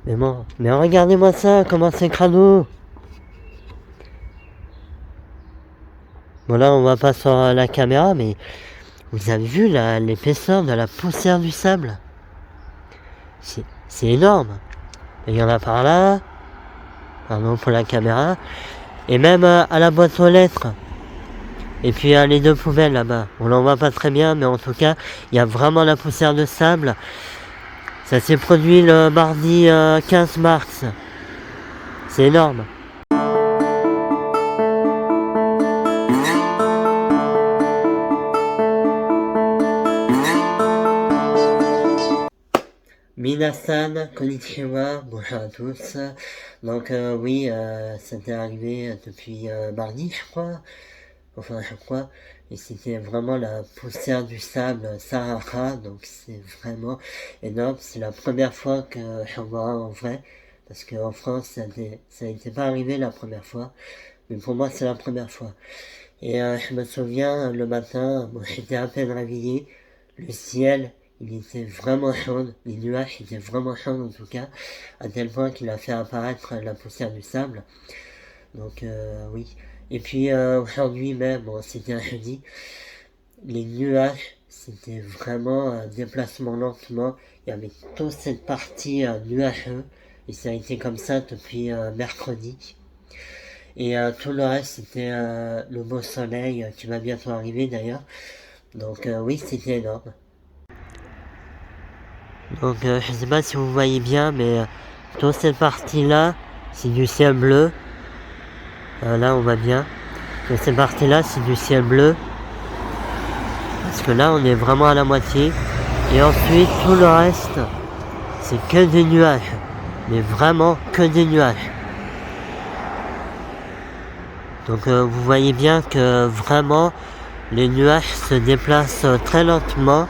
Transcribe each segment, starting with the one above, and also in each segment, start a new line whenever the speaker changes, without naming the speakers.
Mais bon, mais regardez-moi ça, comment c'est crado. Bon là on voit pas sur la caméra, mais vous avez vu l'épaisseur de la poussière du sable? C'est énorme. Il y en a par là, pardon pour la caméra, et même à la boîte aux lettres. Et puis les deux poubelles là-bas. On l'en voit pas très bien, mais en tout cas, il y a vraiment la poussière de sable. Ça s'est produit le mardi 15 mars. C'est énorme. Minasan, konnichiwa, bonjour à tous. Donc oui, c'était arrivé depuis mardi, je crois. Enfin, je crois. Et c'était vraiment la poussière du sable Sahara, donc c'est vraiment énorme. C'est la première fois que j'en vois en vrai, parce qu'en France, ça n'était pas arrivé la première fois, mais pour moi, c'est la première fois. Et je me souviens, le matin, bon, j'étais à peine réveillé, le ciel, il était vraiment chaud, les nuages étaient vraiment chauds en tout cas, à tel point qu'il a fait apparaître la poussière du sable. Donc oui. Et puis aujourd'hui même, bon, c'était un jeudi, les nuages, c'était vraiment un déplacement lentement. Il y avait toute cette partie nuageux, et ça a été comme ça depuis mercredi. Et tout le reste, c'était le beau soleil qui va bientôt arriver d'ailleurs. Donc oui, c'était énorme. Donc je sais pas si vous voyez bien, mais toute cette partie-là, c'est du ciel bleu. Là, on voit bien. Donc cette partie-là, c'est du ciel bleu. Parce que là, on est vraiment à la moitié. Et ensuite, tout le reste, c'est que des nuages. Mais vraiment que des nuages. Donc vous voyez bien que vraiment, les nuages se déplacent très lentement.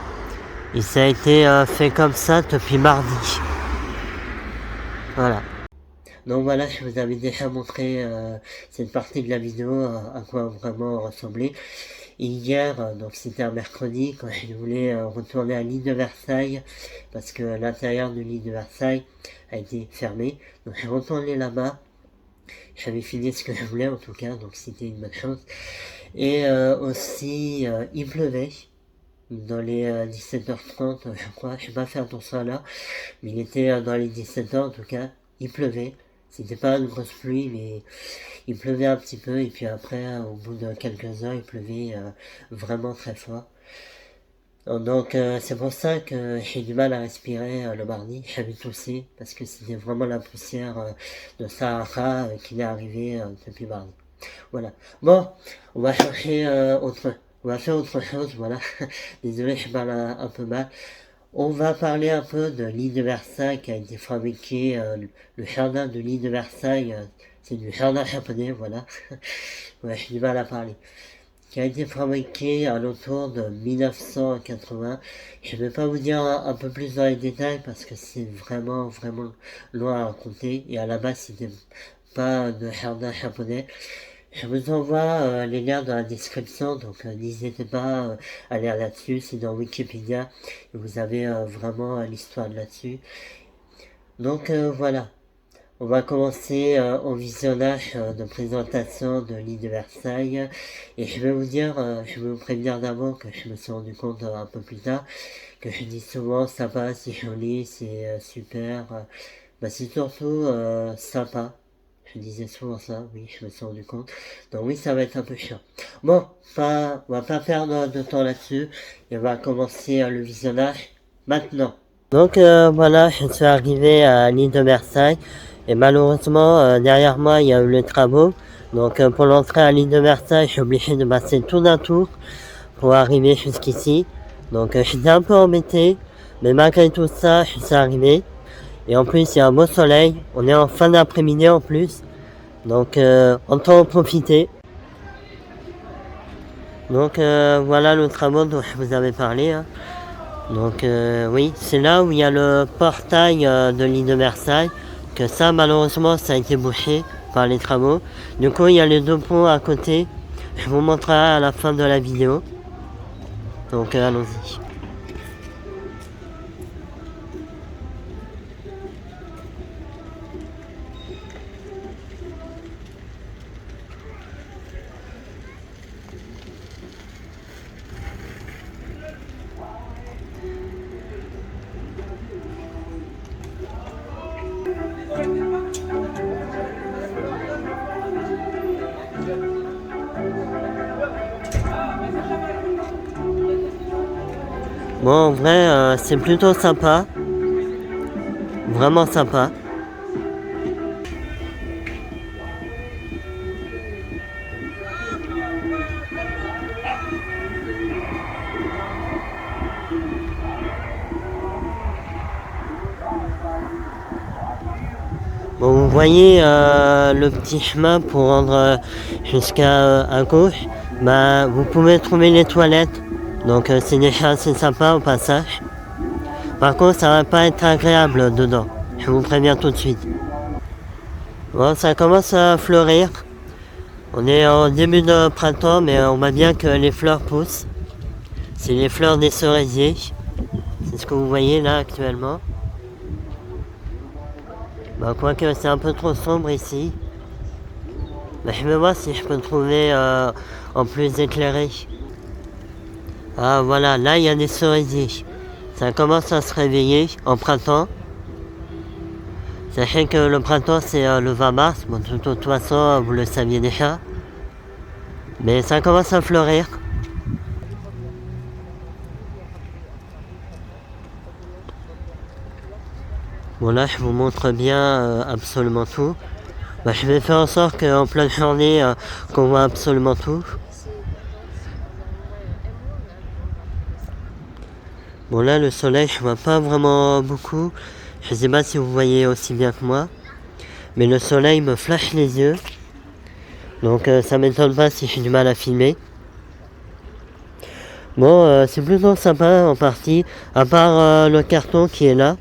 Et ça a été fait comme ça depuis mardi. Voilà. Donc voilà, je vous avais déjà montré cette partie de la vidéo, à quoi vraiment ressemblait. Et hier, donc c'était un mercredi, quand je voulais retourner à l'île de Versailles, parce que l'intérieur de l'île de Versailles a été fermé. Donc je suis retourné là-bas. J'avais fini ce que je voulais en tout cas, donc c'était une bonne chose. Et aussi, il pleuvait. Dans les 17h30, je crois, je n'ai pas fait attention là, mais il était dans les 17h en tout cas, il pleuvait. C'était pas une grosse pluie, mais il pleuvait un petit peu, et puis après, au bout de quelques heures, il pleuvait vraiment très fort. Donc c'est pour ça que j'ai du mal à respirer le mardi, j'avais toussé, parce que c'était vraiment la poussière de Sahara qui est arrivée depuis mardi. Voilà. Bon, on va chercher on va faire autre chose, voilà. Désolé, je parle un peu mal. On va parler un peu de l'île de Versailles qui a été fabriqué, le jardin de l'île de Versailles, c'est du jardin japonais, voilà. Ouais, j'ai du mal à parler. Qui a été fabriqué à l'autour de 1980. Je ne vais pas vous dire un peu plus dans les détails parce que c'est vraiment, vraiment loin à raconter. Et à la base, c'était pas de jardin japonais. Je vous envoie les liens dans la description, donc n'hésitez pas à aller là-dessus, c'est dans Wikipédia, et vous avez vraiment l'histoire là-dessus. Donc voilà, on va commencer au visionnage de présentation de l'île de Versailles, et je vais vous dire, je vais vous prévenir d'avant que je me suis rendu compte un peu plus tard, que je dis souvent sympa, c'est joli, c'est super, bah c'est surtout sympa. Je disais souvent ça, oui, je me suis rendu compte. Donc oui, ça va être un peu chiant. Bon, on va pas perdre de temps là-dessus. Et on va commencer le visionnage maintenant. Donc voilà, je suis arrivé à l'île de Versailles. Et malheureusement, derrière moi, il y a eu les travaux. Donc pour l'entrée à l'île de Versailles, je suis obligé de passer tout d'un tour pour arriver jusqu'ici. Donc j'étais un peu embêté. Mais malgré tout ça, je suis arrivé. Et en plus, il y a un beau soleil. On est en fin d'après-midi en plus. Donc, autant en profiter. Donc, voilà le travaux dont je vous avais parlé. Hein. Donc, oui, c'est là où il y a le portail de l'île de Versailles. Que ça, malheureusement, ça a été bouché par les travaux. Du coup, il y a les deux ponts à côté. Je vous montrerai à la fin de la vidéo. Donc, allons-y. Bon, en vrai, c'est plutôt sympa. Vraiment sympa. Bon, vous voyez le petit chemin pour rendre jusqu'à à gauche. Bah, vous pouvez trouver les toilettes. Donc c'est déjà assez sympa au passage. Par contre, ça va pas être agréable dedans. Je vous préviens tout de suite. Bon, ça commence à fleurir. On est en début de printemps, mais on voit bien que les fleurs poussent. C'est les fleurs des cerisiers. C'est ce que vous voyez là actuellement. Bah, quoique c'est un peu trop sombre ici. Bah, je vais voir si je peux trouver en plus éclairé. Ah voilà, là il y a des cerisiers. Ça commence à se réveiller en printemps. Sachez que le printemps c'est le 20 mars. Bon, de toute façon, vous le saviez déjà. Mais ça commence à fleurir. Bon là je vous montre bien absolument tout. Bah, je vais faire en sorte qu'en pleine journée qu'on voit absolument tout. Bon là le soleil je vois pas vraiment beaucoup. Je sais pas si vous voyez aussi bien que moi. Mais le soleil me flash les yeux. Donc ça m'étonne pas si j'ai du mal à filmer. Bon c'est plutôt sympa en partie. À part le carton qui est là.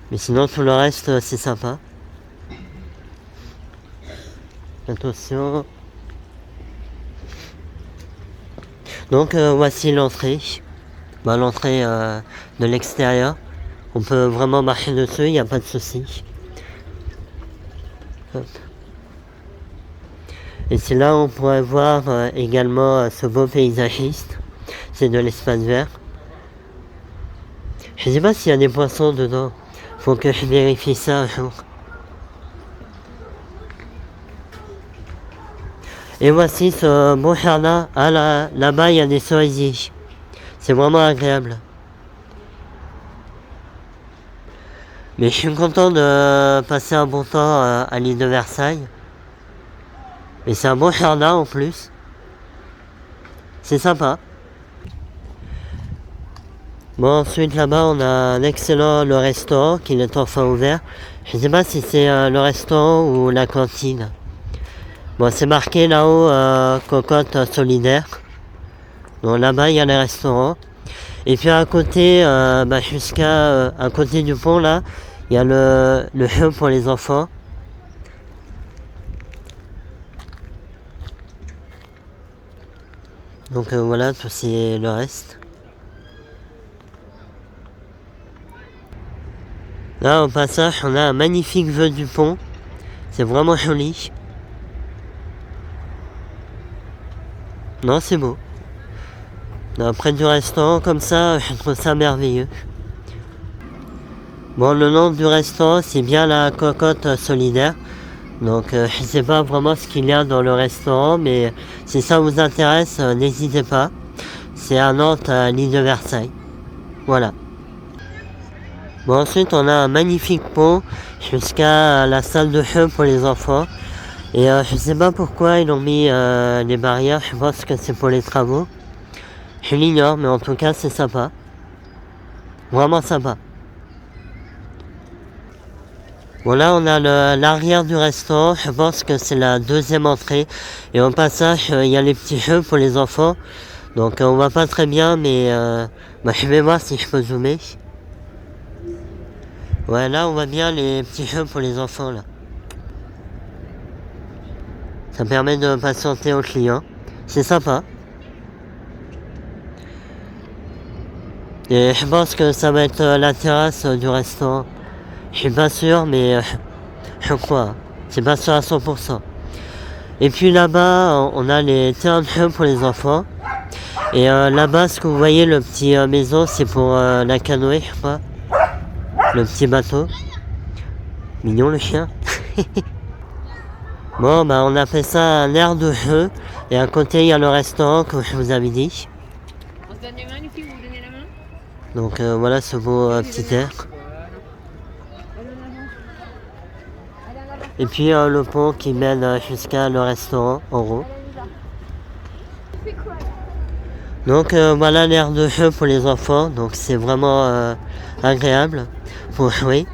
Mais sinon tout le reste c'est sympa. Attention. Donc voici l'entrée. Bah, l'entrée de l'extérieur. On peut vraiment marcher dessus, il n'y a pas de souci. Hop. Et c'est là où on pourrait voir également ce beau paysagiste. C'est de l'espace vert. Je ne sais pas s'il y a des poissons dedans. Faut que je vérifie ça un jour. Et voici ce beau jardin. Ah là-bas il y a des cerisiers. C'est vraiment agréable. Mais je suis content de passer un bon temps à l'île de Versailles. Et c'est un beau jardin en plus. C'est sympa. Bon, ensuite là-bas on a un excellent le restaurant qui est enfin ouvert. Je ne sais pas si c'est le restaurant ou la cantine. Bon, c'est marqué là-haut cocotte solidaire. Donc là-bas il y a les restaurants. Et puis à côté, jusqu'à à côté du pont là, il y a le jeu pour les enfants. Donc voilà, tout c'est le reste. Là au passage on a un magnifique vue du pont. C'est vraiment joli. Non, c'est beau. Près du restaurant comme ça, je trouve ça merveilleux. Bon, le nom du restaurant c'est bien la cocotte solidaire. Donc je sais pas vraiment ce qu'il y a dans le restaurant, mais si ça vous intéresse, n'hésitez pas. C'est à Nantes, à l'île de Versailles. Voilà. Bon, ensuite on a un magnifique pont jusqu'à la salle de jeu pour les enfants. Et je sais pas pourquoi ils ont mis les barrières, je pense que c'est pour les travaux. Je l'ignore, mais en tout cas c'est sympa. Vraiment sympa. Bon là on a l'arrière du restaurant, je pense que c'est la deuxième entrée. Et au passage il y a les petits jeux pour les enfants. Donc on voit pas très bien, mais je vais voir si je peux zoomer. Ouais, là on voit bien les petits jeux pour les enfants là. Ça permet de patienter aux clients. C'est sympa. Et je pense que ça va être la terrasse du restaurant. Je suis pas sûr, mais je crois. C'est pas sûr à 100%. Et puis là-bas, on a les terrains de jeu pour les enfants. Et là-bas, ce que vous voyez, le petit maison, c'est pour la canoë, je crois. Le petit bateau. Mignon le chien. Bon, on a fait ça un aire de jeu. Et à côté, il y a le restaurant, comme je vous avais dit.
donne les mains, les filles, vous vous donnez la main.
Donc voilà ce beau petit air. Et puis le pont qui mène jusqu'à le restaurant en haut. Donc voilà l'aire de jeu pour les enfants, donc c'est vraiment agréable pour jouer.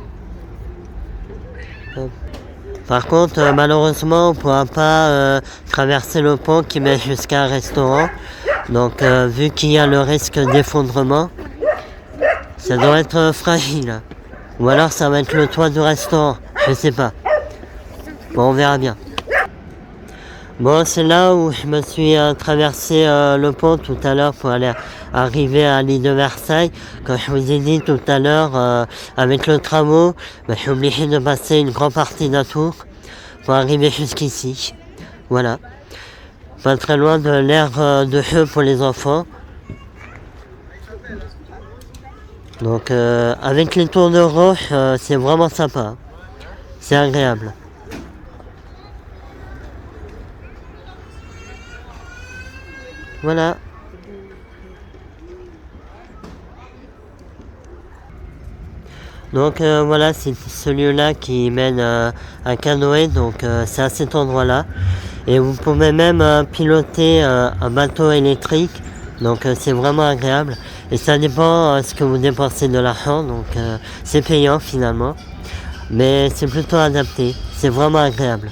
Par contre, malheureusement, on ne pourra pas traverser le pont qui mène jusqu'à un restaurant. Donc vu qu'il y a le risque d'effondrement, ça doit être fragile. Ou alors ça va être le toit du restaurant, je sais pas. Bon, on verra bien. Bon, c'est là où je me suis traversé le pont tout à l'heure pour aller arriver à l'île de Versailles. Comme je vous ai dit tout à l'heure, avec le tramway, je suis obligé de passer une grande partie d'un tour pour arriver jusqu'ici. Voilà. Pas très loin de l'aire de jeu pour les enfants. Donc avec les tours de roche, c'est vraiment sympa. C'est agréable. Voilà. Donc voilà, c'est ce lieu-là qui mène à canoë, donc c'est à cet endroit-là. Et vous pouvez même piloter un bateau électrique, donc c'est vraiment agréable. Et ça dépend ce que vous dépensez de l'argent, donc c'est payant finalement. Mais c'est plutôt adapté, c'est vraiment agréable.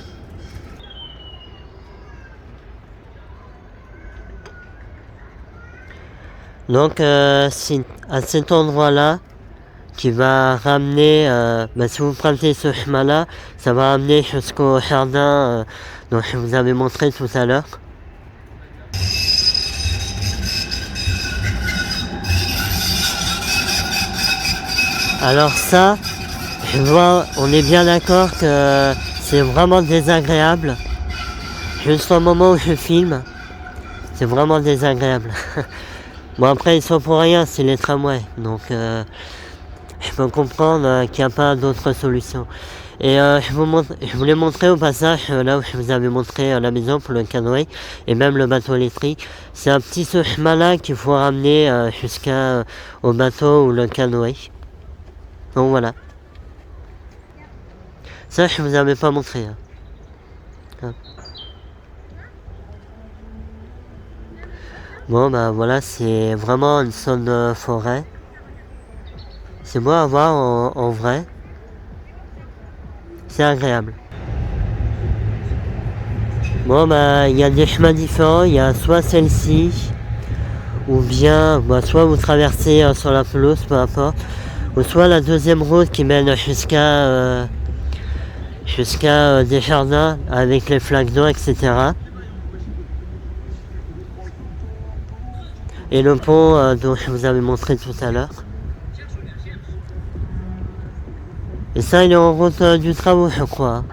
Donc c'est à cet endroit-là qui va ramener, si vous prenez ce chemin-là, ça va ramener jusqu'au jardin dont je vous avais montré tout à l'heure. Alors ça, je vois, on est bien d'accord que c'est vraiment désagréable. Juste au moment où je filme, c'est vraiment désagréable. Bon après ils sont pour rien, c'est les tramways, donc je peux comprendre qu'il n'y a pas d'autre solution. Et je voulais montrer au passage, là où je vous avais montré la maison pour le canoë, et même le bateau électrique. C'est un petit ce chemin-là qu'il faut ramener jusqu'au bateau ou le canoë. Donc voilà. Ça, je vous avais pas montré. Hein. Bon, voilà, c'est vraiment une zone de forêt. C'est beau à voir en vrai. C'est agréable. Bon, il y a des chemins différents. Il y a soit celle-ci, ou bien, soit vous traversez sur la pelouse, peu importe, ou soit la deuxième route qui mène jusqu'à des jardins avec les flaques d'eau, etc. Et le pont dont je vous avais montré tout à l'heure. Et ça, il est en route du travaux, je crois.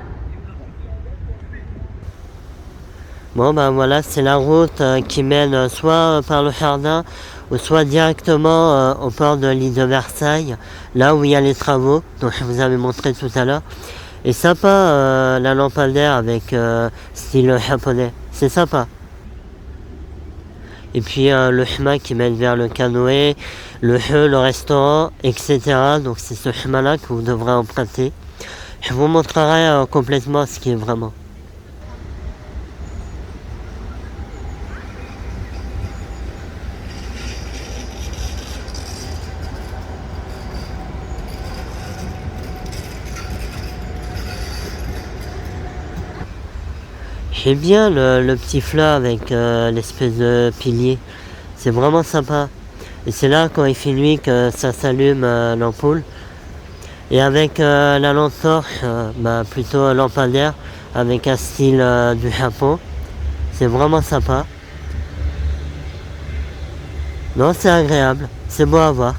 Bon, voilà, c'est la route qui mène soit par le jardin, ou soit directement au port de l'île de Versailles, là où il y a les travaux, dont je vous avais montré tout à l'heure. Et sympa, la lampadaire avec style japonais. C'est sympa. Et puis le chemin qui mène vers le canoë, le jeu, le restaurant, etc. Donc c'est ce chemin-là que vous devrez emprunter. Je vous montrerai complètement ce qui est vraiment. J'aime bien le petit fleur avec l'espèce de pilier. C'est vraiment sympa. Et c'est là quand il fait nuit que ça s'allume l'ampoule. Et avec la lampe torche, plutôt lampadaire, avec un style du Japon. C'est vraiment sympa. Non, c'est agréable. C'est beau à voir.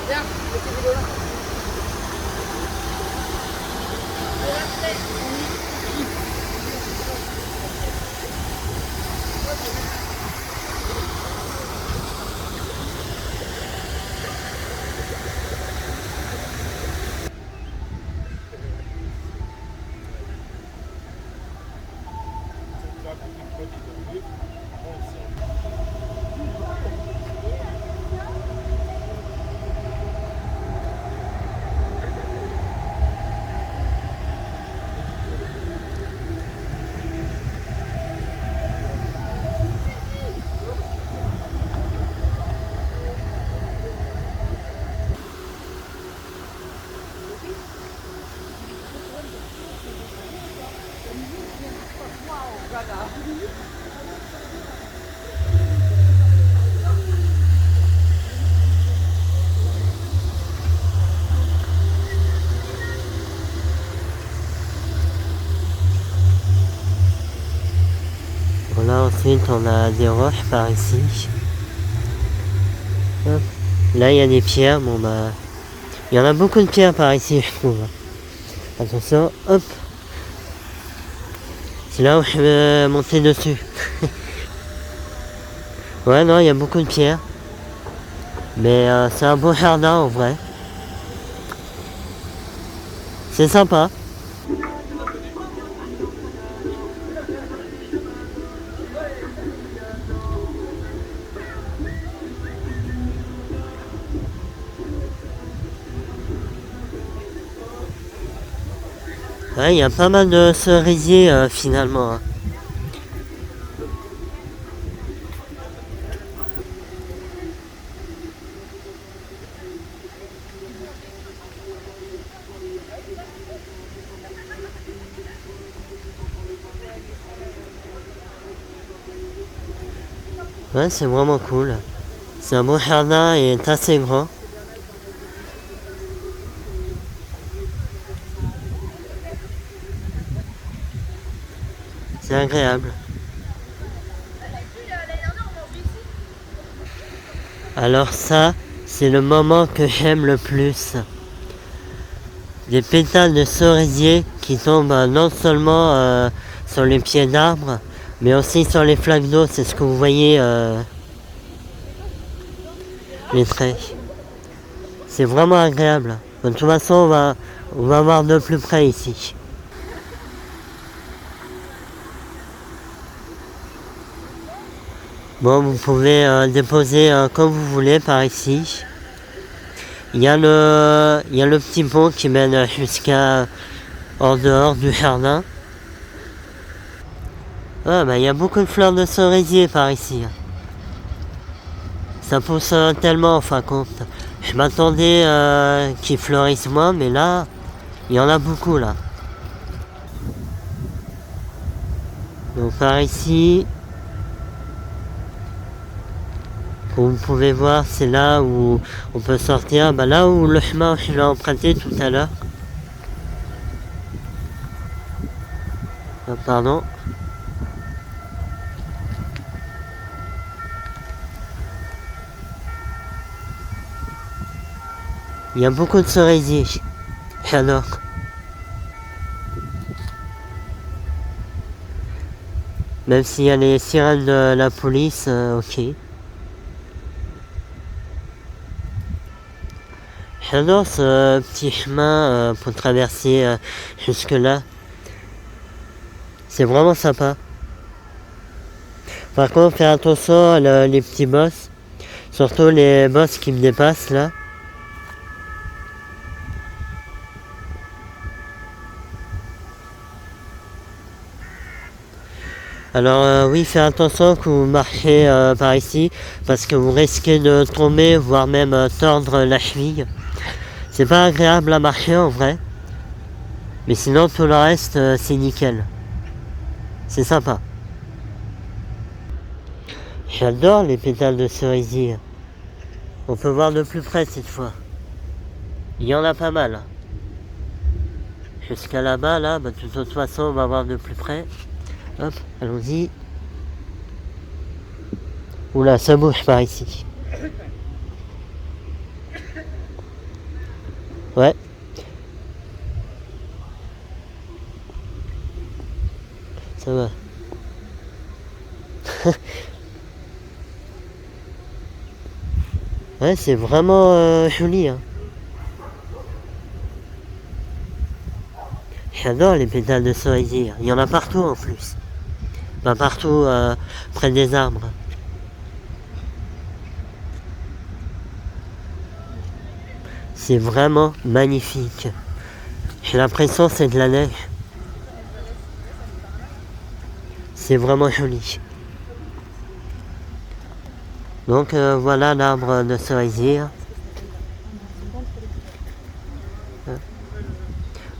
Viens, mets tes vélos là.
Voilà, ensuite on a des roches par ici. Hop. Là il y a des pierres, bon bah... Il y en a beaucoup de pierres par ici je trouve. Attention, hop. C'est là où je vais monter dessus. Ouais non, il y a beaucoup de pierres. Mais c'est un beau jardin en vrai. C'est sympa. Ouais, il y a pas mal de cerisiers finalement. Hein. Ouais, c'est vraiment cool. C'est un beau jardin et est assez grand. C'est agréable. Alors ça, c'est le moment que j'aime le plus. Des pétales de cerisier qui tombent non seulement sur les pieds d'arbres, mais aussi sur les flaques d'eau. C'est ce que vous voyez, les traits. C'est vraiment agréable. De toute façon, on va voir de plus près ici. Bon, vous pouvez déposer comme vous voulez par ici. Il y a le petit pont qui mène jusqu'à en dehors du jardin. Ah, bah, il y a beaucoup de fleurs de cerisier par ici. Ça pousse tellement en fin de compte. Je m'attendais qu'ils fleurissent moins, mais là, il y en a beaucoup là. Donc par ici, comme vous pouvez voir, c'est là où on peut sortir. Bah, là où le chemin je l'ai emprunté tout à l'heure. Pardon. Il y a beaucoup de cerisiers. J'adore. Même s'il y a les sirènes de la police, ok. J'adore ce petit chemin pour traverser jusque là. C'est vraiment sympa. Par contre, fais attention les petits boss. Surtout les boss qui me dépassent là. Alors oui, faites attention quand vous marchez par ici, parce que vous risquez de tomber, voire même tordre la cheville. C'est pas agréable à marcher en vrai, mais sinon tout le reste c'est nickel. C'est sympa. J'adore les pétales de cerisier. On peut voir de plus près cette fois. Il y en a pas mal. Jusqu'à là-bas, là, bah, de toute façon on va voir de plus près. Hop, allons-y. Oula, ça bouge par ici. Ouais. Ça va. Ouais, c'est vraiment joli. Hein. J'adore les pétales de cerisier. Il y en a partout en plus. Bah, partout près des arbres. C'est vraiment magnifique. J'ai l'impression que c'est de la neige. C'est vraiment joli. Donc voilà l'arbre de cerisier.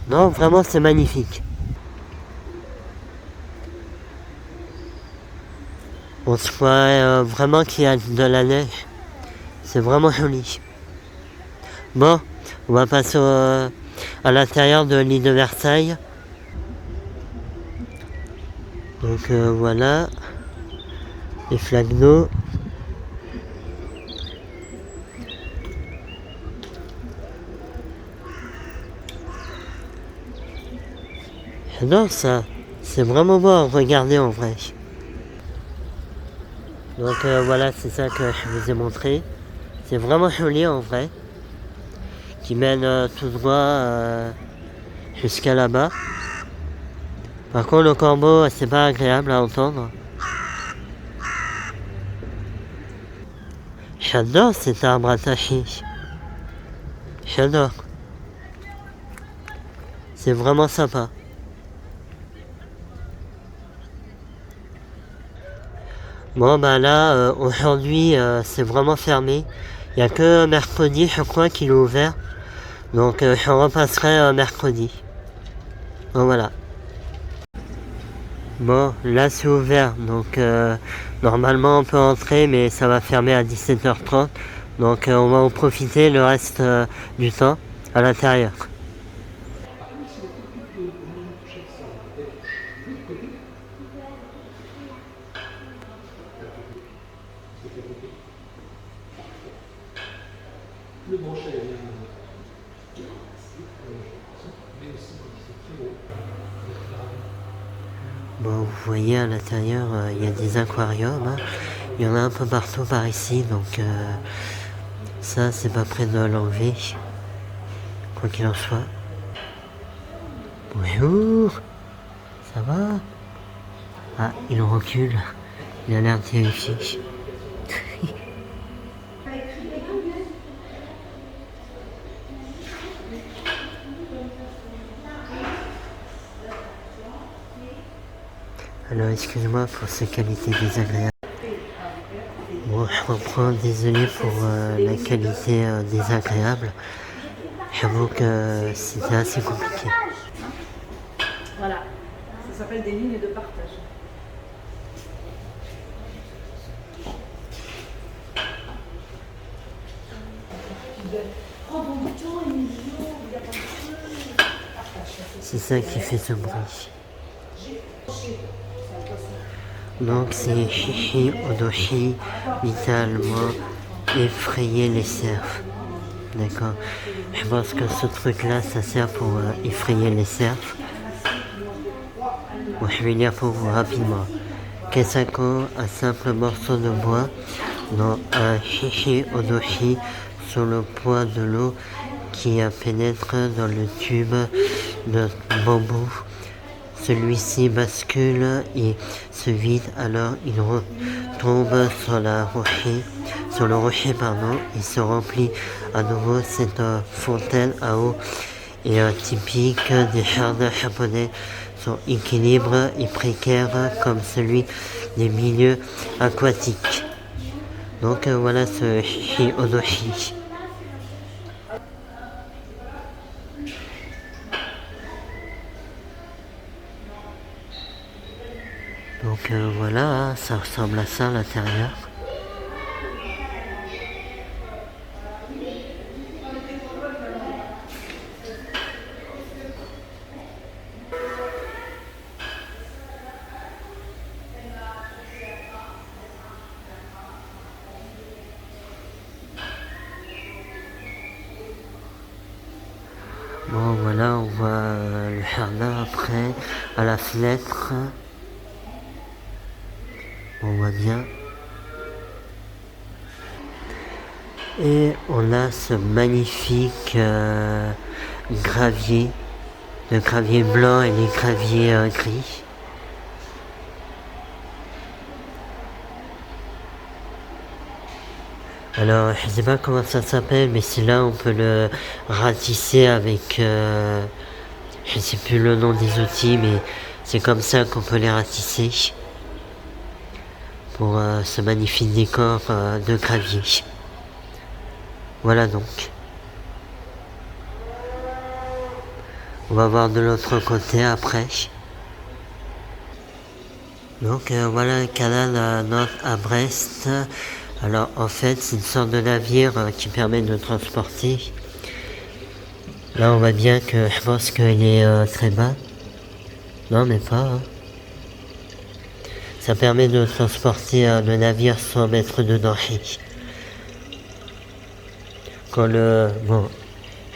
Non, vraiment c'est magnifique. On se voit vraiment qu'il y a de la neige. C'est vraiment joli. Bon, on va passer à l'intérieur de l'île de Versailles. Donc voilà, les flaques d'eau. J'adore ça. C'est vraiment beau à regarder en vrai. Donc voilà, c'est ça que je vous ai montré. C'est vraiment joli en vrai. Qui mène tout droit jusqu'à là-bas. Par contre, le corbeau, c'est pas agréable à entendre. J'adore cet arbre attaché. J'adore. C'est vraiment sympa. Bon bah là, aujourd'hui, c'est vraiment fermé. Il n'y a que mercredi, je crois, qu'il est ouvert. Donc je repasserai mercredi. Donc voilà. Bon, là c'est ouvert, donc normalement on peut entrer, mais ça va fermer à 17h30. Donc on va en profiter le reste du temps à l'intérieur. Bon, vous voyez à l'intérieur, il y a des aquariums. Hein. Il y en a un peu partout par ici, donc ça c'est pas près de l'enlever. Quoi qu'il en soit. Bonjour. Ça va? Ah, il recule. Il a l'air terrifié. Alors excuse-moi pour cette qualité désagréable. Bon, je reprends, désolé pour la qualité désagréable. J'avoue que c'était assez compliqué.
Voilà, ça s'appelle des lignes de partage.
C'est ça qui fait ce bruit. Donc c'est chichi, odoshi, littéralement effrayer les cerfs. D'accord. Je pense que ce truc-là, ça sert pour effrayer les cerfs. Bon, je vais lire pour vous rapidement. Kesako, un simple morceau de bois, dont un chichi odoshi sur le poids de l'eau qui pénètre dans le tube de bambou. Celui-ci bascule et se vide, alors il retombe sur le rocher et se remplit à nouveau. Cette fontaine à eau est typique des jardins japonais. Son équilibre est précaire comme celui des milieux aquatiques. Donc voilà ce Shi-Odoshi. Donc voilà, ça ressemble à ça à l'intérieur. Bon voilà, on voit le jardin après, à la fenêtre. On voit bien. Et on a ce magnifique gravier, le gravier blanc et les graviers gris. Alors, je sais pas comment ça s'appelle, mais c'est là on peut le ratisser avec, je sais plus le nom des outils, mais c'est comme ça qu'on peut les ratisser pour ce magnifique décor de gravier. Voilà donc. On va voir de l'autre côté après. Donc voilà le canal à Brest. Alors en fait c'est une sorte de navire qui permet de transporter. Là on voit bien que je pense qu'il est très bas. Non mais pas. Hein. Ça permet de transporter le navire sans mettre de danger. Quand le... Bon,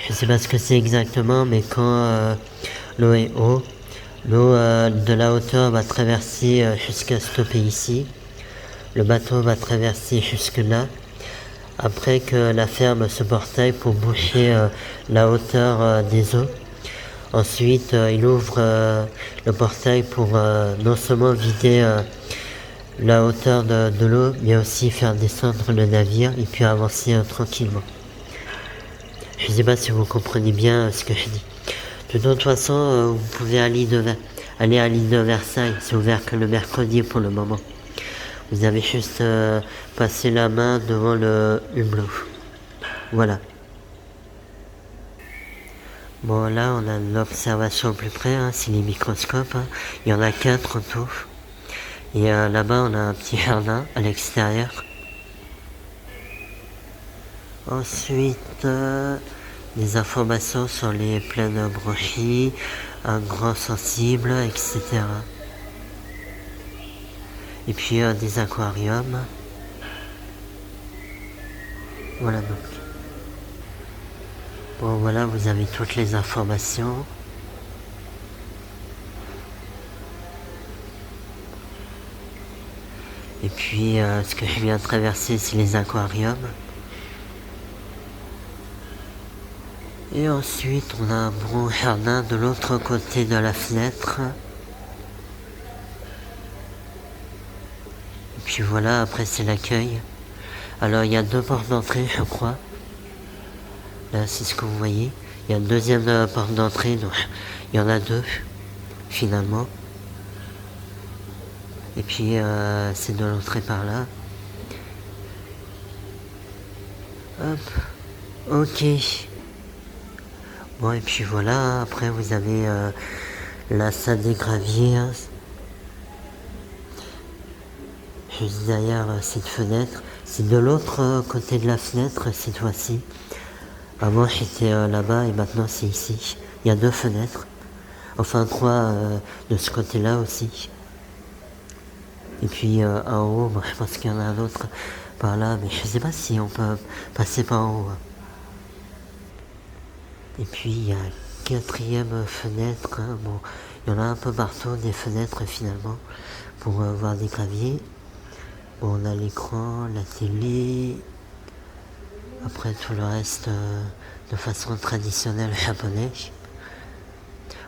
je sais pas ce que c'est exactement, mais quand l'eau est haut, l'eau de la hauteur va traverser jusqu'à stopper ici. Le bateau va traverser jusque là. Après que la ferme ce portail pour boucher la hauteur des eaux. Ensuite, il ouvre le portail pour non seulement vider la hauteur de l'eau, mais aussi faire descendre le navire et puis avancer tranquillement. Je ne sais pas si vous comprenez bien ce que je dis. De toute façon, vous pouvez aller à l'île de Versailles. C'est ouvert que le mercredi pour le moment. Vous avez juste passé la main devant le hublot. Voilà. Bon, là, on a l'observation plus près, hein, c'est les microscopes. Hein. Il y en a 4 autour. Et là-bas, on a un petit jardin à l'extérieur. Ensuite, des informations sur les pleines bronchies, un grand sensible, etc. Et puis des aquariums. Voilà donc. Bon voilà, vous avez toutes les informations. Et puis ce que je viens de traverser, c'est les aquariums. Et ensuite, on a un bon jardin de l'autre côté de la fenêtre. Et puis voilà, après c'est l'accueil. Alors il y a 2 portes d'entrée, je crois. Là, c'est ce que vous voyez. Il y a une deuxième porte d'entrée, donc il y en a 2, finalement. Et puis, c'est de l'entrée par là. Hop. Ok. Bon, et puis voilà, après vous avez la salle des graviers. Hein. Juste derrière cette fenêtre. C'est de l'autre côté de la fenêtre, cette fois-ci. Avant, j'étais là-bas et maintenant, c'est ici. Il y a 2 fenêtres. Enfin, 3 de ce côté-là aussi. Et puis en haut, bon, je pense qu'il y en a un autre par là, mais je sais pas si on peut passer par en haut. Et puis il y a une 4e fenêtre. Hein. Bon, il y en a un peu partout des fenêtres finalement pour voir des graviers. Bon, on a l'écran, la télé. Après tout le reste de façon traditionnelle japonaise.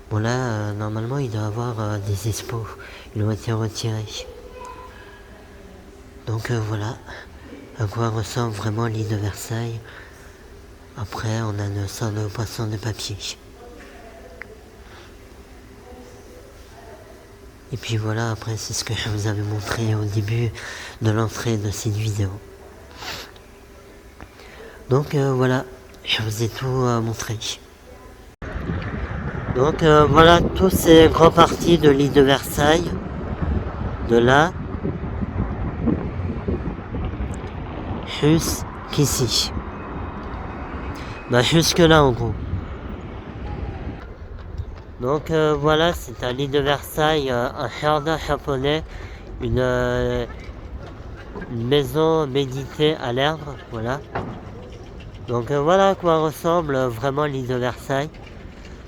Bon là, normalement il doit y avoir des expos. Ils ont été retirés. Donc voilà à quoi ressemble vraiment l'île de Versailles. Après, on a une sorte de poisson de papier. Et puis voilà, après, c'est ce que je vous avais montré au début de l'entrée de cette vidéo. Donc voilà, je vous ai tout montré. Donc voilà tous ces grands parties de l'île de Versailles. De là jusqu'ici. Bah jusque là en gros. Donc voilà, c'est à l'île de Versailles, un jardin japonais, une maison méditée à l'herbe, voilà. Donc voilà à quoi ressemble vraiment l'île de Versailles.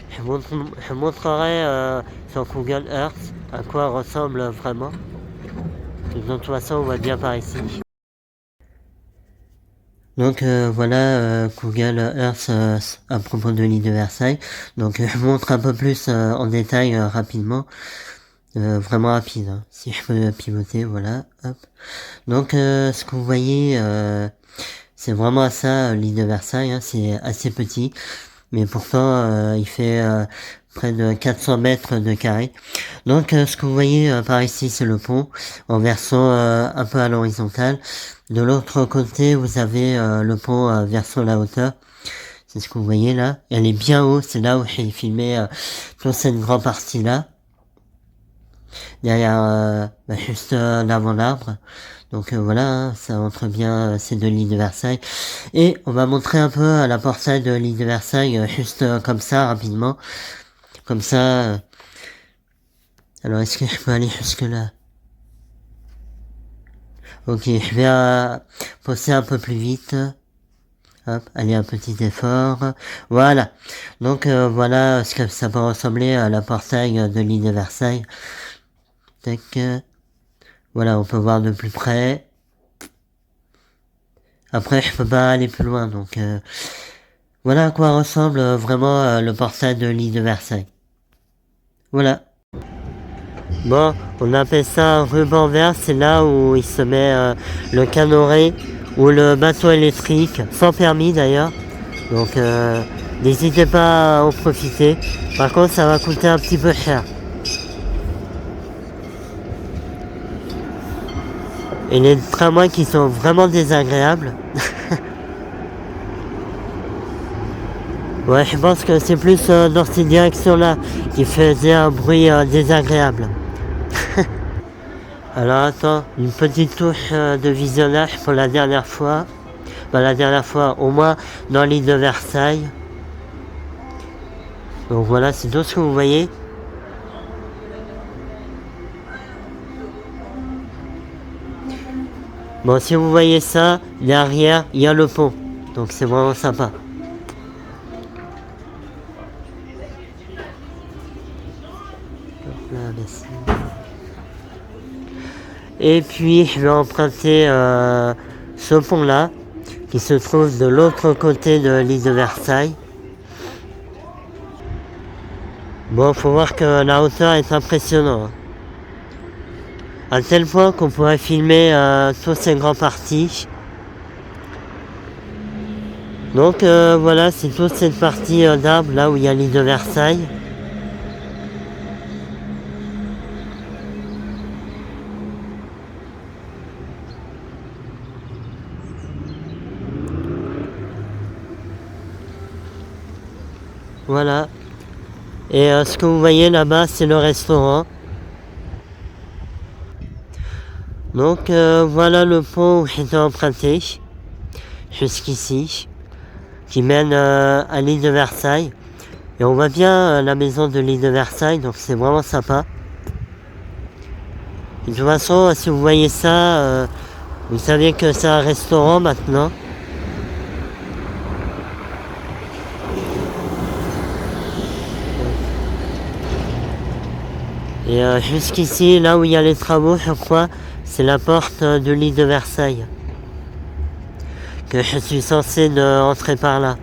je montrerai sur Google Earth à quoi ressemble vraiment. De toute façon, on voit bien par ici. Donc voilà Google Earth à propos de l'île de Versailles. Donc je montre un peu plus en détail rapidement. Vraiment rapide, hein. Si je peux pivoter, voilà. Hop. Donc ce que vous voyez, c'est vraiment ça l'île de Versailles. Hein. C'est assez petit, mais pourtant il fait près de 400 mètres de carré. Donc ce que vous voyez par ici, c'est le pont en version un peu à l'horizontale. De l'autre côté, vous avez le pont version la hauteur. C'est ce que vous voyez là. Elle est bien haut, c'est là où j'ai filmé toute cette grande partie là. Derrière, juste devant l'arbre. Donc voilà, hein, ça montre bien ces deux lignes de Versailles. Et on va montrer un peu la portail de l'île de Versailles, juste comme ça, rapidement. Comme ça. Alors, est-ce que je peux aller jusque là? Ok, je vais pousser un peu plus vite. Hop, allez, un petit effort. Voilà. Donc voilà ce que ça peut ressembler à la portail de l'île de Versailles. Tac. Voilà, on peut voir de plus près. Après, je peux pas aller plus loin, donc voilà à quoi ressemble vraiment le portail de l'île de Versailles. Voilà. Bon, on appelle ça un ruban vert, c'est là où il se met le canoë ou le bateau électrique, sans permis d'ailleurs. Donc n'hésitez pas à en profiter. Par contre, ça va coûter un petit peu cher. Et les tramways qui sont vraiment désagréables. Ouais, je pense que c'est plus dans cette direction-là qui faisait un bruit désagréable. Alors attends, une petite touche de visionnage pour la dernière fois. La dernière fois, au moins dans l'île de Versailles. Donc voilà, c'est tout ce que vous voyez. Bon, si vous voyez ça, derrière, il y a le pont. Donc c'est vraiment sympa. Là, merci. Et puis je vais emprunter ce pont là qui se trouve de l'autre côté de l'île de Versailles. Bon, faut voir que la hauteur est impressionnante. À tel point qu'on pourrait filmer toutes ces grandes parties. Donc voilà, c'est toute cette partie d'arbre là où il y a l'île de Versailles. Voilà. Et ce que vous voyez là-bas, c'est le restaurant. Donc voilà le pont où j'étais emprunté, jusqu'ici, qui mène à l'île de Versailles. Et on voit bien la maison de l'île de Versailles, donc c'est vraiment sympa. Et de toute façon, si vous voyez ça, vous savez que c'est un restaurant maintenant. Et jusqu'ici, là où il y a les travaux, je crois, c'est la porte de l'île de Versailles. Que je suis censé entrer par là.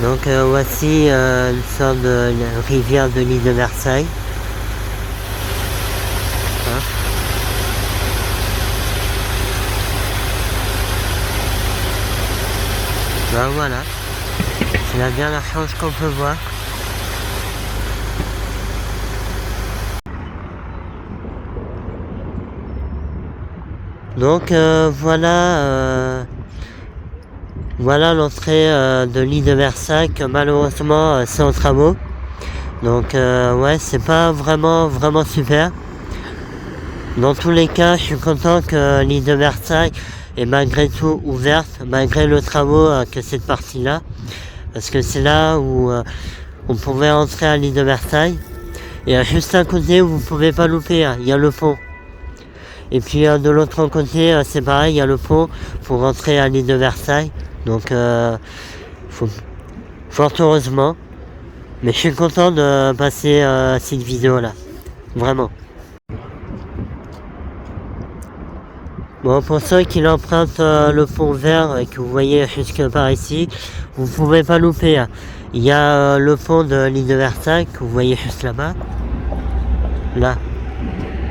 Donc voici une sorte de rivière de l'île de Versailles. Hein. Ben voilà. C'est la dernière chose qu'on peut voir. Donc voilà l'entrée de l'île de Versailles que malheureusement c'est en travaux. Donc ouais, c'est pas vraiment super. Dans tous les cas, je suis content que l'île de Versailles est malgré tout ouverte, malgré le travaux que cette partie-là. Parce que c'est là où on pouvait entrer à l'île de Versailles. Et juste à côté, vous pouvez pas louper, il y a le pont. Et puis de l'autre côté, c'est pareil, il y a le pont pour rentrer à l'île de Versailles. Donc fort heureusement. Mais je suis content de passer cette vidéo là, vraiment. Bon, pour ceux qui empruntent le pont vert que vous voyez jusque par ici, vous ne pouvez pas louper. Hein. Il y a le pont de l'île de Versailles que vous voyez juste là-bas. Là.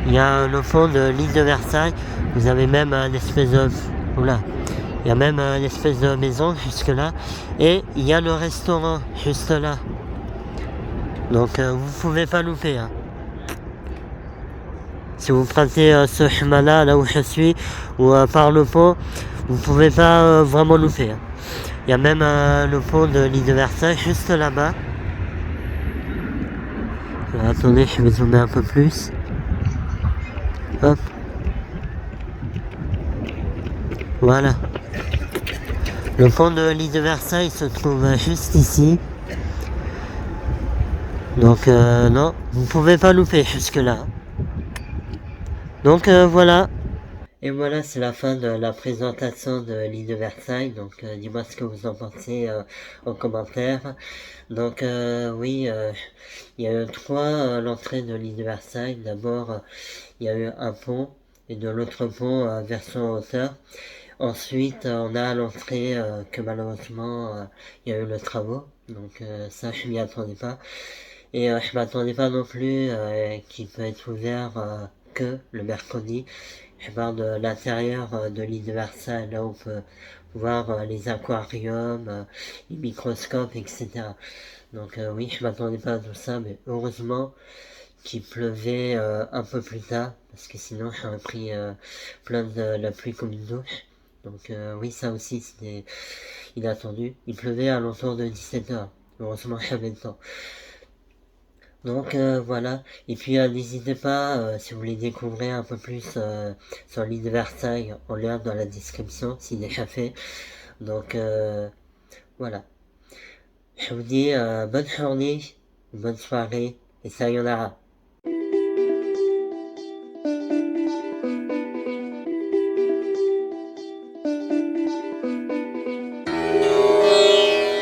Il y a le pont de l'île de Versailles. Vous avez même une espèce de... Oula. Il y a même une espèce de maison jusque là. Et il y a le restaurant juste là. Donc vous ne pouvez pas louper. Hein. Si vous empruntez ce chemin-là, là où je suis, ou par le pont, vous ne pouvez pas vraiment louper. Hein. Il y a même le pont de l'île de Versailles juste là-bas. Attendez, je vais zoomer un peu plus. Hop. Voilà. Le pont de l'île de Versailles se trouve juste ici. Donc non, vous ne pouvez pas louper jusque là. Donc voilà. Et voilà, c'est la fin de la présentation de l'île de Versailles. Donc dis-moi ce que vous en pensez en commentaire. Donc oui, il y a eu trois l'entrée de l'île de Versailles. D'abord, il y a eu un pont et de l'autre pont version hauteur. Ensuite, on a l'entrée que malheureusement, il y a eu le travaux. Donc ça, je m'y attendais pas. Et je m'attendais pas non plus qu'il peut être ouvert que le mercredi. Je parle de l'intérieur de l'île de Versailles, là où on peut voir les aquariums, les microscopes, etc. Donc oui, je m'attendais pas à tout ça, mais heureusement qu'il pleuvait un peu plus tard, parce que sinon j'aurais pris plein de la pluie comme une douche. Donc oui, ça aussi c'était inattendu. Il pleuvait à l'entour de 17h. Heureusement j'avais le temps. Donc voilà, et puis n'hésitez pas, si vous voulez découvrir un peu plus sur l'île de Versailles, en lien dans la description, s'il est déjà fait. Donc voilà, je vous dis bonne journée, bonne soirée, et sayonara.